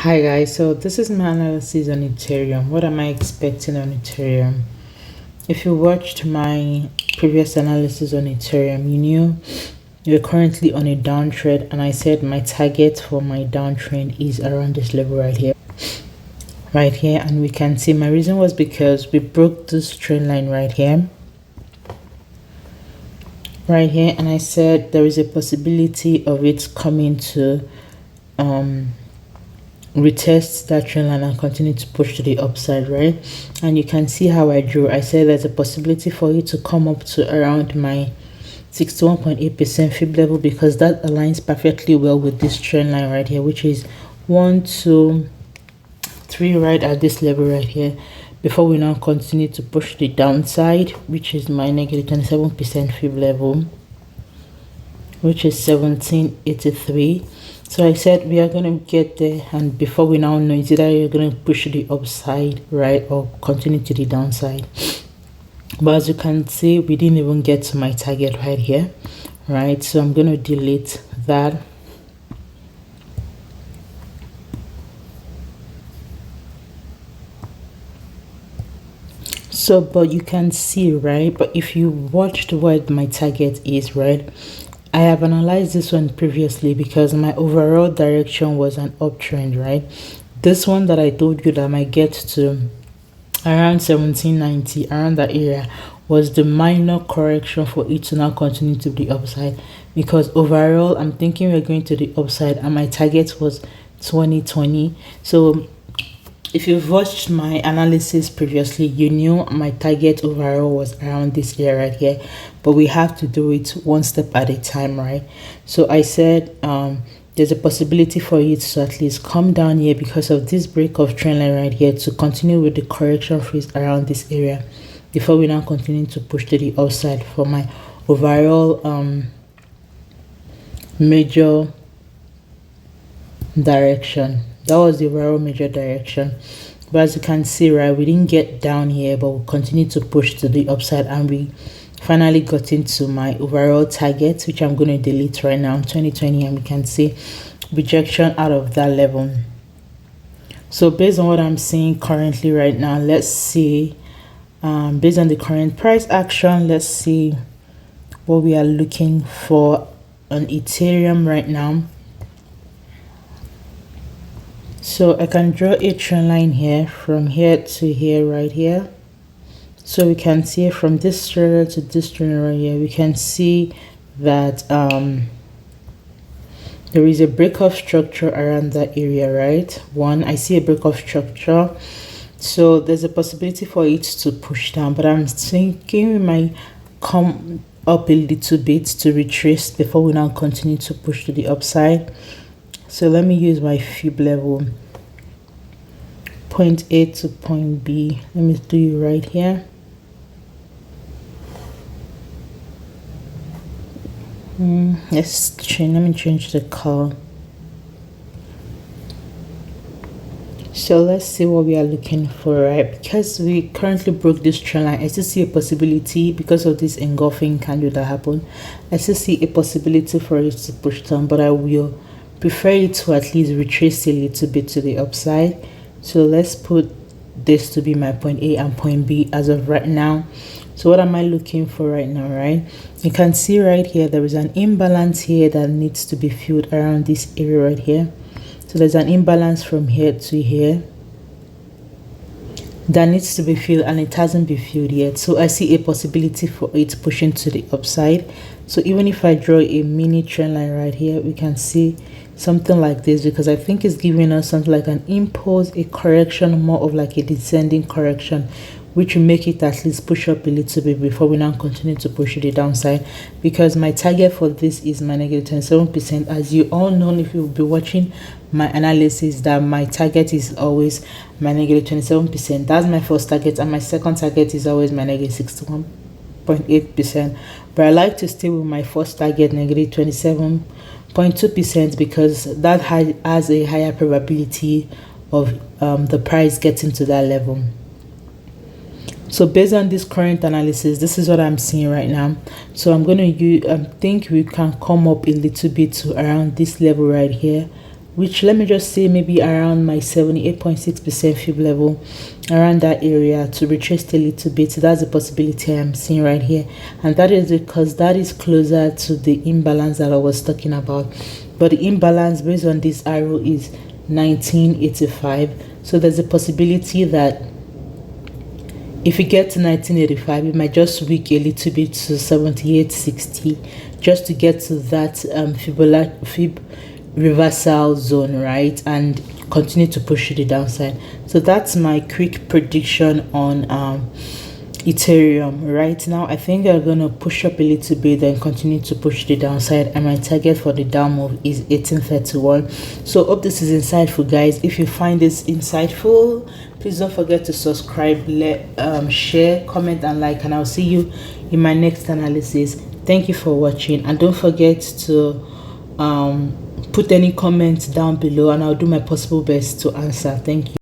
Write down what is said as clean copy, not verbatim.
Hi guys, so this is my analysis on Ethereum. What am I expecting on Ethereum? If you watched my previous analysis on Ethereum, you knew we're currently on a downtrend, and I said my target for my downtrend is around this level right here. Right here, and we can see my reason was because we broke this trend line right here. Right here, and I said there is a possibility of it coming to retest that trend line and continue to push to the upside, right? And you can see how I drew. I said there's a possibility for it to come up to around my 61.8% fib level, because that aligns perfectly well with this trend line right here, which is 1 2 3 right at this level right here, before we now continue to push the downside, which is my negative 27% fib level, which is 1783. So I said we are going to get there, and before we now know, it's either you're going to push the upside, right, or continue to the downside. But as you can see, we didn't even get to my target right here, right? So I'm going to delete that. So, but you can see, right? But if you watched what my target is, right? I have analyzed this one previously because my overall direction was an uptrend, right? This one that I told you that I might get to around 1790, around that area, was the minor correction for it to now continue to the upside, because overall I'm thinking we're going to the upside, and my target was 2020. So if you've watched my analysis previously, you knew my target overall was around this area right here, but we have to do it one step at a time, right? So I said there's a possibility for it to at least come down here because of this break of trend line right here, to continue with the correction phase around this area before we now continue to push to the upside for my overall major direction. That was the overall major direction. But as you can see, right, we didn't get down here, but we continued to push to the upside, and we finally got into my overall target, which I'm going to delete right now, 2020, and we can see rejection out of that level. So based on what I'm seeing currently right now, let's see, based on the current price action, let's see what we are looking for on Ethereum right now. So I can draw a trend line here from here to here right here. So we can see from this trend to this trend right here, we can see that there is a break of structure around that area, right? One, I see a break of structure, so there's a possibility for it to push down, but I'm thinking we might come up a little bit to retrace before we now continue to push to the upside. So let me use my fib level, point A to point B. Let me do it right here. Let me change the color. So let's see what we are looking for, right? Because we currently broke this trend line, I still see a possibility, because of this engulfing candle that happened, I still see a possibility for it to push down, but I will prefer it to at least retrace a little bit to the upside. So let's put this to be my point A and point B as of right now. So what am I looking for right now, right? You can see right here there is an imbalance here that needs to be filled around this area right here. So there's an imbalance from here to here that needs to be filled, and it hasn't been filled yet. So I see a possibility for it pushing to the upside. So even if I draw a mini trend line right here, we can see something like this, because I think it's giving us something like an impulse, a correction, more of like a descending correction, which will make it at least push up a little bit before we now continue to push to the downside, because my target for this is my negative 27%. As you all know, if you'll be watching my analysis, that my target is always my negative 27%. That's my first target, and my second target is always my negative 61.8%. But I like to stay with my first target, negative 27.2%, because that has a higher probability of the price getting to that level. So based on this current analysis, this is what I'm seeing right now. So I'm going to use, I think we can come up a little bit to around this level right here, which let me just say maybe around my 78.6% fib level, around that area, to retrace a little bit. That's a possibility I'm seeing right here, and that is because that is closer to the imbalance that I was talking about. But the imbalance based on this arrow is 1985, so there's a possibility that if we get to 1985, it might just weak a little bit to 78.60, just to get to that fib reversal zone, right, and continue to push to the downside. So that's my quick prediction on Ethereum. Right now I think they're gonna push up a little bit, then continue to push the downside, and my target for the down move is 1831. So hope this is insightful, guys. If you find this insightful, please don't forget to subscribe, share, comment, and like, and I'll see you in my next analysis. Thank you for watching, and don't forget to put any comments down below, and I'll do my possible best to answer. Thank you.